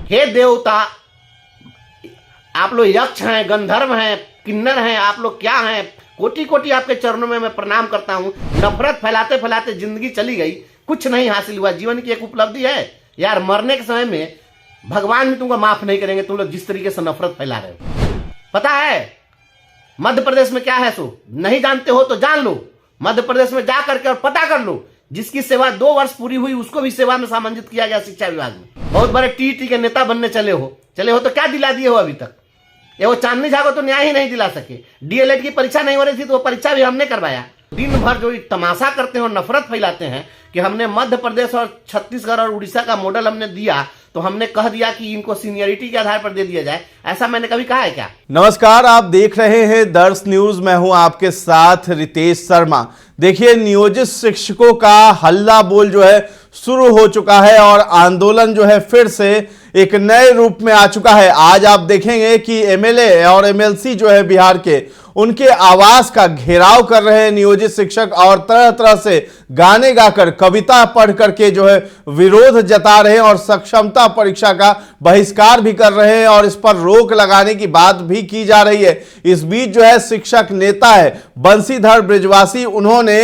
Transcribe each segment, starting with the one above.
हे देवता, आप लोग यक्ष हैं, गंधर्व हैं, किन्नर हैं, आप लोग क्या हैं, कोटि कोटि आपके चरणों में मैं प्रणाम करता हूं। नफरत फैलाते फैलाते जिंदगी चली गई, कुछ नहीं हासिल हुआ। जीवन की एक उपलब्धि है यार, मरने के समय में भगवान भी तुमको माफ नहीं करेंगे, तुम लोग जिस तरीके से नफरत फैला रहे हो। पता है मध्य प्रदेश में क्या है? सो नहीं जानते हो तो जान लो। मध्य प्रदेश में जा करके और पता कर लो, जिसकी सेवा 2 वर्ष पूरी हुई उसको भी सेवा में सम्मानित किया गया शिक्षा विभाग में। बहुत बड़े टीटी के नेता बनने चले हो तो क्या दिला दिए हो अभी तक? ये वो चांदनी झा को तो न्याय ही नहीं दिला सके। डीएलएड की परीक्षा नहीं हो रही थी तो वो परीक्षा भी हमने करवाया। दिन भर जो तमाशा करते हैं और नफरत फैलाते हैं कि हमने मध्य प्रदेश और छत्तीसगढ़ और उड़ीसा का मॉडल हमने दिया, तो हमने कह दिया कि इनको सीनियरिटी के आधार पर दे दिया जाए। ऐसा मैंने कभी कहा है क्या? नमस्कार, आप देख रहे हैं दर्श न्यूज। मैं हूं आपके साथ रितेश शर्मा। देखिए, नियोजित शिक्षकों का हल्ला बोल जो है शुरू हो चुका है और आंदोलन जो है फिर से एक नए रूप में आ चुका है। आज आप देखेंगे कि एमएलए और एमएलसी जो है बिहार के, उनके आवास का घेराव कर रहे हैं नियोजित शिक्षक और तरह तरह से गाने गाकर, कविता पढ़ करके जो है विरोध जता रहे हैं और सक्षमता परीक्षा का बहिष्कार भी कर रहे हैं और इस पर रोक लगाने की बात भी की जा रही है। इस बीच जो है शिक्षक नेता है बंशीधर ब्रिजवासी, उन्होंने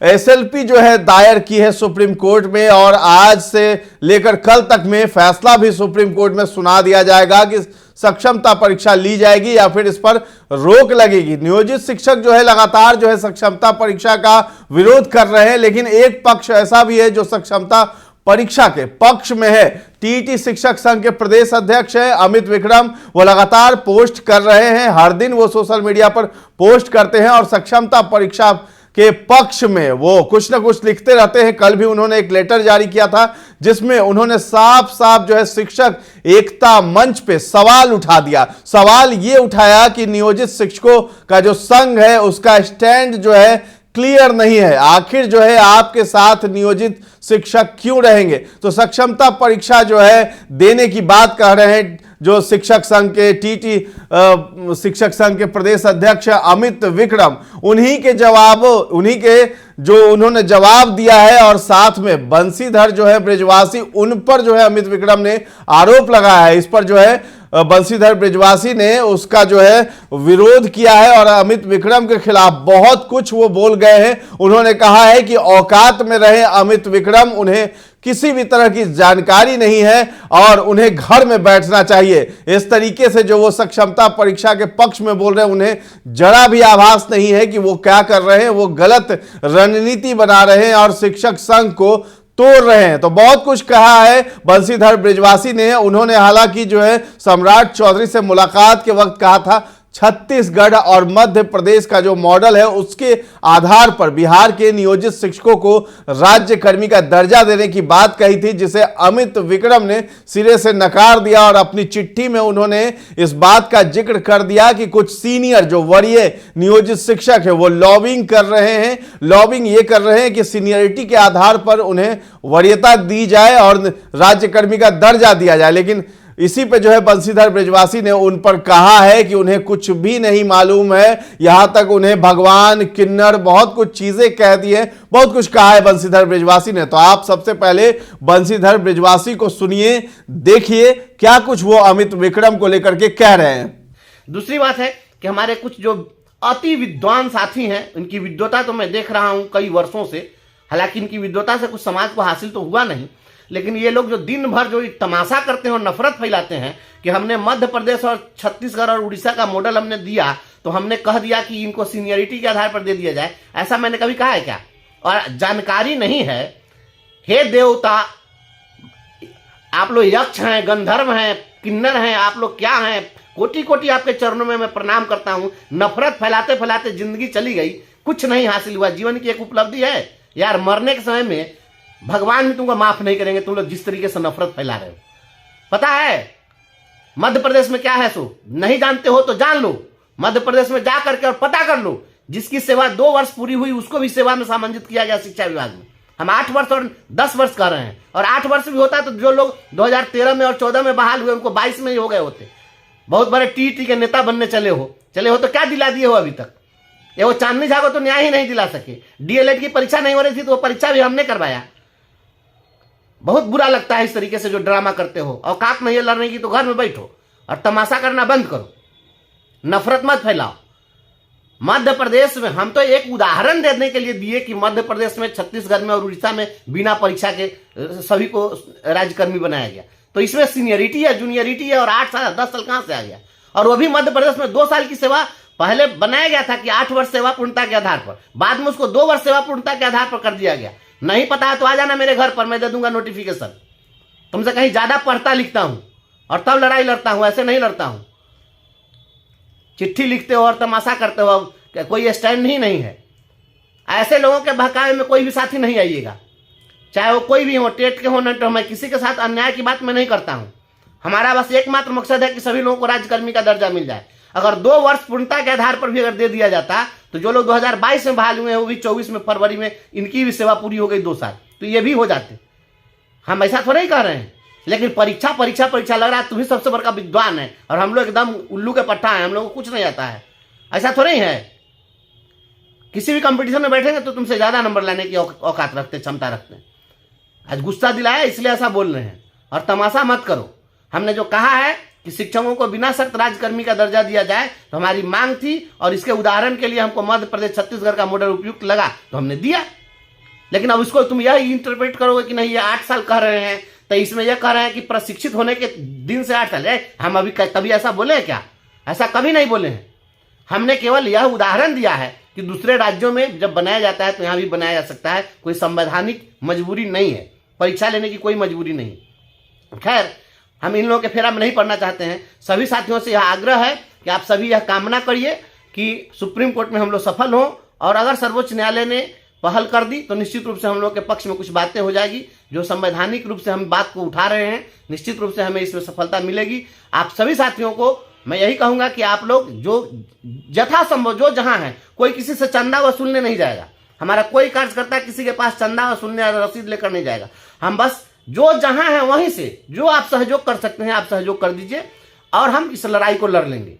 एसएलपी जो है दायर की है सुप्रीम कोर्ट में और आज से लेकर कल तक में फैसला भी सुप्रीम कोर्ट में सुना दिया जाएगा कि सक्षमता परीक्षा ली जाएगी या फिर इस पर रोक लगेगी। नियोजित शिक्षक जो है लगातार जो है सक्षमता परीक्षा का विरोध कर रहे हैं, लेकिन एक पक्ष ऐसा भी है जो सक्षमता परीक्षा के पक्ष में है। टीईटी शिक्षक संघ के प्रदेश अध्यक्ष है अमित विक्रम, वो लगातार पोस्ट कर रहे हैं, हर दिन वो सोशल मीडिया पर पोस्ट करते हैं और सक्षमता परीक्षा के पक्ष में वो कुछ ना कुछ लिखते रहते हैं। कल भी उन्होंने एक लेटर जारी किया था जिसमें उन्होंने साफ साफ जो है शिक्षक एकता मंच पे सवाल उठा दिया। सवाल ये उठाया कि नियोजित शिक्षकों का जो संघ है उसका स्टैंड जो है क्लियर नहीं है। आखिर जो है आपके साथ नियोजित शिक्षक क्यों रहेंगे? तो सक्षमता परीक्षा जो है देने की बात कह रहे हैं जो शिक्षक संघ के टीटी शिक्षक संघ के प्रदेश अध्यक्ष अमित विक्रम। उन्हीं के जो उन्होंने जवाब दिया है और साथ में बंशीधर जो है ब्रिजवासी, उन पर जो है अमित विक्रम ने आरोप लगाया है। इस पर जो है बंशीधर ब्रिजवासी ने उसका जो है विरोध किया है और अमित विक्रम के खिलाफ बहुत कुछ वो बोल गए हैं। उन्होंने कहा है कि औकात में रहे अमित विक्रम, उन्हें किसी भी तरह की जानकारी नहीं है और उन्हें घर में बैठना चाहिए। इस तरीके से जो वो सक्षमता परीक्षा के पक्ष में बोल रहे हैं, उन्हें जरा भी आभास नहीं है कि वो क्या कर रहे हैं। वो गलत रणनीति बना रहे हैं और शिक्षक संघ को तोड़ रहे हैं। तो बहुत कुछ कहा है बंशीधर ब्रिजवासी ने। उन्होंने हालांकि जो है सम्राट चौधरी से मुलाकात के वक्त कहा था छत्तीसगढ़ और मध्य प्रदेश का जो मॉडल है उसके आधार पर बिहार के नियोजित शिक्षकों को राज्य कर्मी का दर्जा देने की बात कही थी, जिसे अमित विक्रम ने सिरे से नकार दिया और अपनी चिट्ठी में उन्होंने इस बात का जिक्र कर दिया कि कुछ सीनियर जो वरीय नियोजित शिक्षक है वो लॉबिंग कर रहे हैं। लॉबिंग ये कर रहे हैं कि सीनियरिटी के आधार पर उन्हें वरीयता दी जाए और राज्य कर्मी का दर्जा दिया जाए। लेकिन इसी पे जो है बंशीधर ब्रिजवासी ने उन पर कहा है कि उन्हें कुछ भी नहीं मालूम है। यहां तक उन्हें भगवान, किन्नर, बहुत कुछ चीजें कह दी है, बहुत कुछ कहा है बंशीधर ब्रिजवासी ने। तो आप सबसे पहले बंशीधर ब्रिजवासी को सुनिए, देखिए क्या कुछ वो अमित विक्रम को लेकर के कह रहे हैं। दूसरी बात है कि हमारे कुछ जो अति विद्वान साथी हैं, उनकी विद्वता तो मैं देख रहा हूं कई वर्षों से। हालांकि इनकी विद्वता से कुछ समाज को हासिल तो हुआ नहीं, लेकिन ये लोग जो दिन भर जो तमाशा करते हैं और नफरत फैलाते हैं कि हमने मध्य प्रदेश और छत्तीसगढ़ और उड़ीसा का मॉडल हमने दिया, तो हमने कह दिया कि इनको सीनियरिटी के आधार पर दे दिया जाए। ऐसा मैंने कभी कहा है क्या? और जानकारी नहीं है। हे देवता, आप लोग यक्ष हैं, गंधर्व हैं, किन्नर हैं, आप लोग क्या हैं, कोटि कोटि आपके चरणों में मैं प्रणाम करता हूं। नफरत फैलाते फैलाते जिंदगी चली गई, कुछ नहीं हासिल हुआ। जीवन की एक उपलब्धि है यार, मरने के समय में भगवान भी तुमको माफ नहीं करेंगे, तुम लोग जिस तरीके से नफरत फैला रहे हो। पता है मध्य प्रदेश में क्या है? सो नहीं जानते हो तो जान लो। मध्य प्रदेश में जा करके और पता कर लो, जिसकी सेवा 2 वर्ष पूरी हुई उसको भी सेवा में सम्मानित किया गया शिक्षा विभाग में। हम 8 वर्ष और 10 वर्ष कर रहे हैं, और 8 वर्ष भी होता है तो जो लोग 2013 में और 14 में बहाल हुए उनको 22 में ही हो गए होते। बहुत बड़े टीटी के नेता बनने चले हो तो क्या दिला दिए हो अभी तक? ये वो चांदनी झा को तो न्याय ही नहीं दिला सके। डीएलएड की परीक्षा नहीं हो रही थी तो वो परीक्षा भी हमने करवाया। बहुत बुरा लगता है इस तरीके से जो ड्रामा करते हो। औकात नहीं है लड़ने की तो घर में बैठो और तमाशा करना बंद करो, नफरत मत फैलाओ। मध्य प्रदेश में हम तो एक उदाहरण देने के लिए दिए कि मध्य प्रदेश में, छत्तीसगढ़ में और उड़ीसा में बिना परीक्षा के सभी को राज्यकर्मी बनाया गया। तो इसमें सीनियरिटी है, जूनियरिटी है, और 8 साल 10 साल कहां से आ गया? और वो भी मध्य प्रदेश में 2 साल की सेवा पहले बनाया गया था कि 8 वर्ष सेवा पूर्णता के आधार पर, बाद में उसको 2 वर्ष सेवा पूर्णता के आधार पर कर दिया गया। नहीं पता है तो आ जाना मेरे घर पर, मैं दे दूंगा नोटिफिकेशन। तुमसे कहीं ज्यादा पढ़ता लिखता हूं और तब लड़ाई लड़ता हूं, ऐसे नहीं लड़ता हूं। चिट्ठी लिखते हो और तमाशा करते हो, कोई स्टैंड ही नहीं है। ऐसे लोगों के बहकावे में कोई भी साथी नहीं आइएगा, चाहे वो कोई भी हो, टेट के हो न तो। मैं किसी के साथ अन्याय की बात मैं नहीं करता हूं। हमारा बस एकमात्र मकसद है कि सभी लोगों को राज्यकर्मी का दर्जा मिल जाए। अगर 2 वर्ष पूर्णता के आधार पर भी अगर दे दिया जाता तो जो लोग 2022 में बहाल हुए हैं वो भी 24 में फरवरी में इनकी भी सेवा पूरी हो गई 2 साल, तो ये भी हो जाते। हम ऐसा थोड़ा ही कह रहे हैं, लेकिन परीक्षा परीक्षा परीक्षा लग रहा है। तुम ही सबसे बड़का विद्वान है और हम लोग एकदम उल्लू के पट्टा है, हम लोग को कुछ नहीं आता है। ऐसा थोड़ा ही है। किसी भी कंपटीशन में बैठेंगे तो तुमसे ज्यादा नंबर लाने की औकात रखते, क्षमता रखते हैं। आज गुस्सा दिलाया इसलिए ऐसा बोल रहे हैं, और तमाशा मत करो। हमने जो कहा है कि शिक्षकों को बिना शर्त राज्यकर्मी का दर्जा दिया जाए, तो हमारी मांग थी, और इसके उदाहरण के लिए हमको मध्य प्रदेश छत्तीसगढ़ का मॉडल उपयुक्त लगा तो हमने दिया। लेकिन अब इसको तुम यह इंटरप्रेट करोगे कि नहीं ये 8 साल कह रहे हैं तो इसमें यह कह रहे हैं कि प्रशिक्षित होने के दिन से 8 साल है। हम अभी कभी ऐसा बोले हैं क्या? ऐसा कभी नहीं बोले हैं। हमने केवल यह उदाहरण दिया है कि दूसरे राज्यों में जब बनाया जाता है तो यहाँ भी बनाया जा सकता है। कोई संवैधानिक मजबूरी नहीं है, परीक्षा लेने की कोई मजबूरी नहीं। खैर, हम इन लोगों के फेरा में नहीं पढ़ना चाहते हैं। सभी साथियों से यह आग्रह है कि आप सभी यह कामना करिए कि सुप्रीम कोर्ट में हम लोग सफल हों, और अगर सर्वोच्च न्यायालय ने पहल कर दी तो निश्चित रूप से हम लोग के पक्ष में कुछ बातें हो जाएगी। जो संवैधानिक रूप से हम बात को उठा रहे हैं, निश्चित रूप से हमें इसमें सफलता मिलेगी। आप सभी साथियों को मैं यही कहूंगा कि आप लोग जो यथासंभव जो जहां है, कोई किसी से चंदा वसूलने नहीं जाएगा। हमारा कोई कार्यकर्ता किसी के पास चंदा वसूलने या रसीद लेकर नहीं जाएगा। हम बस जो जहां है वहीं से जो आप सहयोग कर सकते हैं आप सहयोग कर दीजिए, और हम इस लड़ाई को लड़ लेंगे।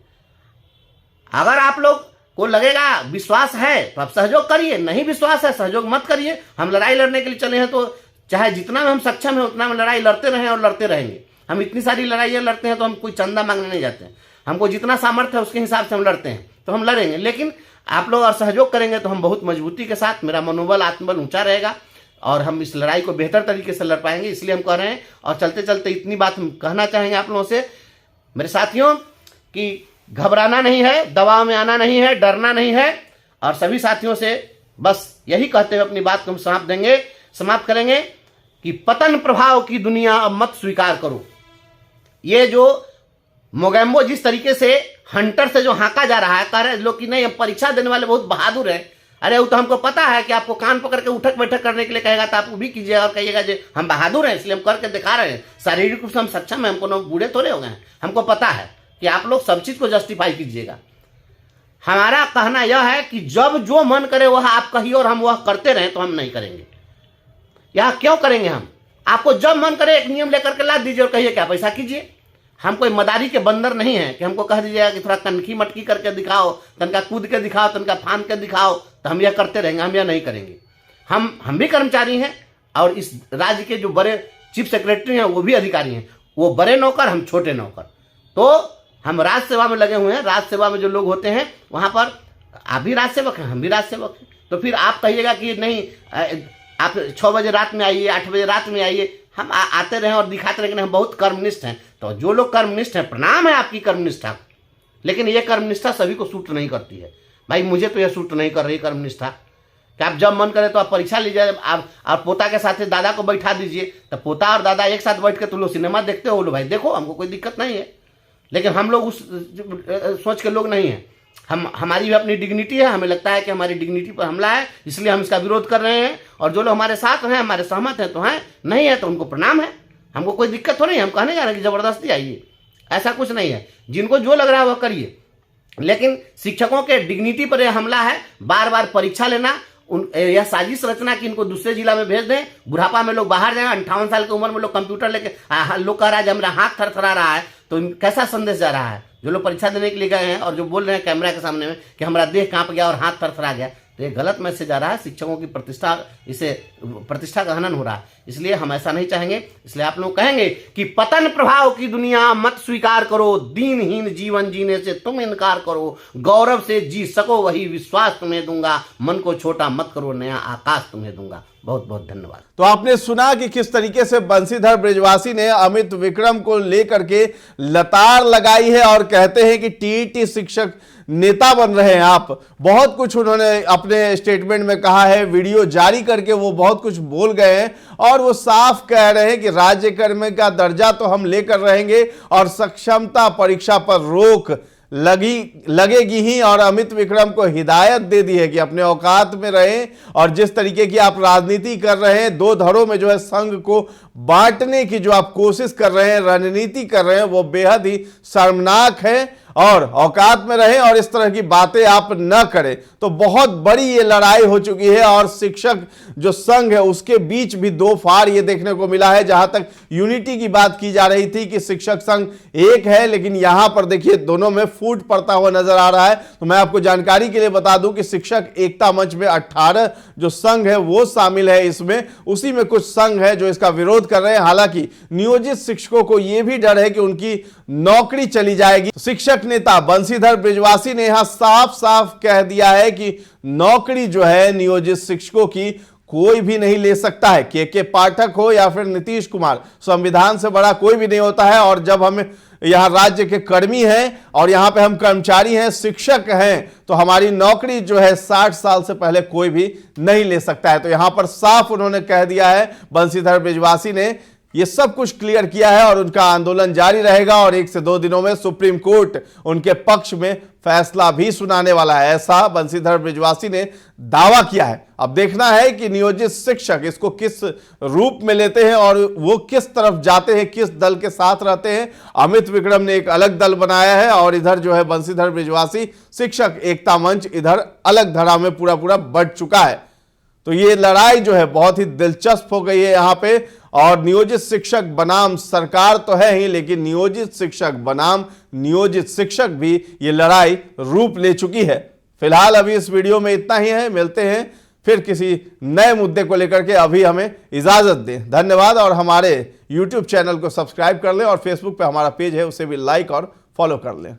अगर आप लोग को लगेगा विश्वास है तो आप सहयोग करिए, नहीं विश्वास है सहयोग मत करिए। हम लड़ाई लड़ने के लिए चले हैं तो चाहे जितना में हम सक्षम है उतना में लड़ाई लड़ते रहें और लड़ते रहेंगे। हम इतनी सारी लड़ाइयाँ लड़ते हैं तो हम कोई चंदा मांगने नहीं जाते हैं। हमको जितना सामर्थ्य है उसके हिसाब से हम लड़ते हैं, तो हम लड़ेंगे। लेकिन आप लोग और सहयोग करेंगे तो हम बहुत मजबूती के साथ, मेरा मनोबल आत्मबल ऊंचा रहेगा और हम इस लड़ाई को बेहतर तरीके से लड़ पाएंगे। इसलिए हम कह रहे हैं, और चलते चलते इतनी बात हम कहना चाहेंगे आप लोगों से मेरे साथियों कि घबराना नहीं है, दबाव में आना नहीं है, डरना नहीं है। और सभी साथियों से बस यही कहते हुए अपनी बात को हम समाप्त करेंगे कि पतन प्रभाव की दुनिया अब मत स्वीकार करो। ये जो मोगेम्बो जिस तरीके से हंटर से जो हाँका जा रहा है, कह रहे लोग कि नहीं हम परीक्षा देने वाले बहुत बहादुर हैं। अरे वो तो हमको पता है कि आपको कान पकड़ के उठक बैठक करने के लिए कहेगा तो आप वो भी कीजिएगा और कहिएगा जो हम बहादुर हैं इसलिए हम करके दिखा रहे हैं। शारीरिक रूप से हम सक्षम हैं, हमको ना बूढ़े थोड़े हो गए हैं। हमको पता है कि आप लोग सब चीज को जस्टिफाई कीजिएगा। हमारा कहना यह है कि जब जो मन करे वह आप कहिए और हम वह करते रहें, तो हम नहीं करेंगे। यह क्यों करेंगे? हम आपको जब मन करे एक नियम लेकर के ला दीजिए और कहिए क्या पैसा कीजिए। हम कोई मदारी के बंदर नहीं है कि हमको कह दीजिएगा कि थोड़ा कनखी मटकी करके दिखाओ, तनका कूद के दिखाओ, तनका फान के दिखाओ, तो हम यह करते रहेंगे। हम यह नहीं करेंगे। हम भी कर्मचारी हैं और इस राज्य के जो बड़े चीफ सेक्रेटरी हैं वो भी अधिकारी हैं। वो बड़े नौकर, हम छोटे नौकर। तो हम राज सेवा में लगे हुए हैं। राज सेवा में जो लोग होते हैं वहां पर आप भी राज सेवक हैं, हम भी राज सेवक हैं। तो फिर आप कहिएगा कि नहीं आप 6 बजे रात में आइए, 8 बजे रात में आइए। हम आते रहे और दिखाते रहे कि हम बहुत कर्मनिष्ठ हैं। तो जो लोग कर्मनिष्ठ हैं, प्रणाम है आपकी कर्मनिष्ठा, लेकिन ये कर्मनिष्ठा सभी को सूट नहीं करती है। भाई मुझे तो यह सूट नहीं कर रही कर्मनिष्ठा कि आप जब मन करे तो आप परीक्षा लीजिए। आप पोता के साथ दादा को बैठा दीजिए, तो पोता और दादा एक साथ बैठ के तुम लोग सिनेमा देखते हो। लो भाई देखो, हमको कोई दिक्कत नहीं है। लेकिन हम लोग उस सोच के लोग नहीं हैं। हमारी भी अपनी डिग्निटी है। हमें लगता है कि हमारी डिग्निटी पर हमला है, इसलिए हम इसका विरोध कर रहे हैं। और जो लोग हमारे साथ हैं, हमारे सहमत हैं तो हैं, नहीं है तो उनको प्रणाम है। हमको कोई दिक्कत हो नहीं। हम कहने जा रहे हैं कि जबरदस्ती आइए, ऐसा कुछ नहीं है। जिनको जो लग रहा है वह करिए, लेकिन शिक्षकों के डिग्निटी पर यह हमला है। बार बार परीक्षा लेना, यह साजिश रचना कि इनको दूसरे जिला में भेज दें, बुढ़ापा में लोग बाहर जाएं। 58 साल की उम्र में लोग कंप्यूटर लेके लोग कह रहा है मेरा हाथ थरथरा रहा है। तो कैसा संदेश जा रहा है? जो लोग परीक्षा देने के लिए गए हैं और जो बोल रहे हैं कैमरा के सामने में कि हमारा देह कांप गया और हाथ थरथरा गया, तो ये गलत मैसेज आ रहा है, शिक्षकों की प्रतिष्ठा का हनन हो रहा है। इसलिए हम ऐसा नहीं चाहेंगे। इसलिए आप लोग कहेंगे कि पतन प्रभाव की दुनिया मत स्वीकार करो, दीनहीन जीवन जीने से तुम इनकार करो, गौरव से जी सको वही विश्वास तुम्हें दूंगा, मन को छोटा मत करो नया आकाश तुम्हें दूंगा। बहुत बहुत धन्यवाद। तो आपने सुना कि किस तरीके से बंशीधर बृजवासी ने अमित विक्रम को लेकर के लताड़ लगाई है और कहते हैं कि टीईटी शिक्षक नेता बन रहे हैं आप। बहुत कुछ उन्होंने अपने स्टेटमेंट में कहा है, वीडियो जारी करके वो बहुत कुछ बोल गए हैं और वो साफ कह रहे हैं कि राज्य कर्मी का दर्जा तो हम लेकर रहेंगे और सक्षमता परीक्षा पर रोक लगेगी ही। और अमित विक्रम को हिदायत दे दी है कि अपने औकात में रहें और जिस तरीके की आप राजनीति कर रहे हैं, दो धड़ों में जो है संघ को बांटने की जो आप कोशिश कर रहे हैं, रणनीति कर रहे हैं, वो बेहद ही शर्मनाक है और औकात में रहें और इस तरह की बातें आप न करें। तो बहुत बड़ी ये लड़ाई हो चुकी है और शिक्षक जो संघ है उसके बीच भी दो फाड़ ये देखने को मिला है। जहां तक यूनिटी की बात की जा रही थी कि शिक्षक संघ एक है, लेकिन यहां पर देखिए दोनों में फूट पड़ता हुआ नजर आ रहा है। तो मैं आपको जानकारी के लिए बता दूं कि शिक्षक एकता मंच में 18 जो संघ है वो शामिल है इसमें, उसी में कुछ संघ है जो इसका विरोध कर रहे हैं। हालांकि नियोजित शिक्षकों को यह भी डर है कि उनकी नौकरी चली जाएगी। शिक्षक नेता बंशीधर बृजवासी ने यहां साफ साफ कह दिया है कि नौकरी जो है नियोजित शिक्षकों की कोई भी नहीं ले सकता है। के पाठक हो या फिर नीतीश कुमार, संविधान से बड़ा कोई भी नहीं होता है। और जब हम यहां राज्य के कर्मी हैं और यहां पे हम कर्मचारी हैं, शिक्षक हैं, तो हमारी नौकरी जो है 60 साल से पहले कोई भी नहीं ले सकता है। तो यहां पर साफ उन्होंने कह दिया है, बंशीधर बृजवासी ने ये सब कुछ क्लियर किया है और उनका आंदोलन जारी रहेगा और 1 से 2 दिनों में सुप्रीम कोर्ट उनके पक्ष में फैसला भी सुनाने वाला है, ऐसा बंशीधर बृजवासी ने दावा किया है। अब देखना है कि नियोजित शिक्षक इसको किस रूप में लेते हैं और वो किस तरफ जाते हैं, किस दल के साथ रहते हैं। अमित विक्रम ने एक अलग दल बनाया है और इधर जो है बंशीधर बृजवासी शिक्षक एकता मंच इधर अलग धड़ा में पूरा बढ़ चुका है। तो ये लड़ाई जो है बहुत ही दिलचस्प हो गई है यहां पे। और नियोजित शिक्षक बनाम सरकार तो है ही, लेकिन नियोजित शिक्षक बनाम नियोजित शिक्षक भी ये लड़ाई रूप ले चुकी है। फिलहाल अभी इस वीडियो में इतना ही है, मिलते हैं फिर किसी नए मुद्दे को लेकर के। अभी हमें इजाजत दें, धन्यवाद। और हमारे YouTube चैनल को सब्सक्राइब कर लें और फेसबुक पे हमारा पेज है उसे भी लाइक और फॉलो कर लें।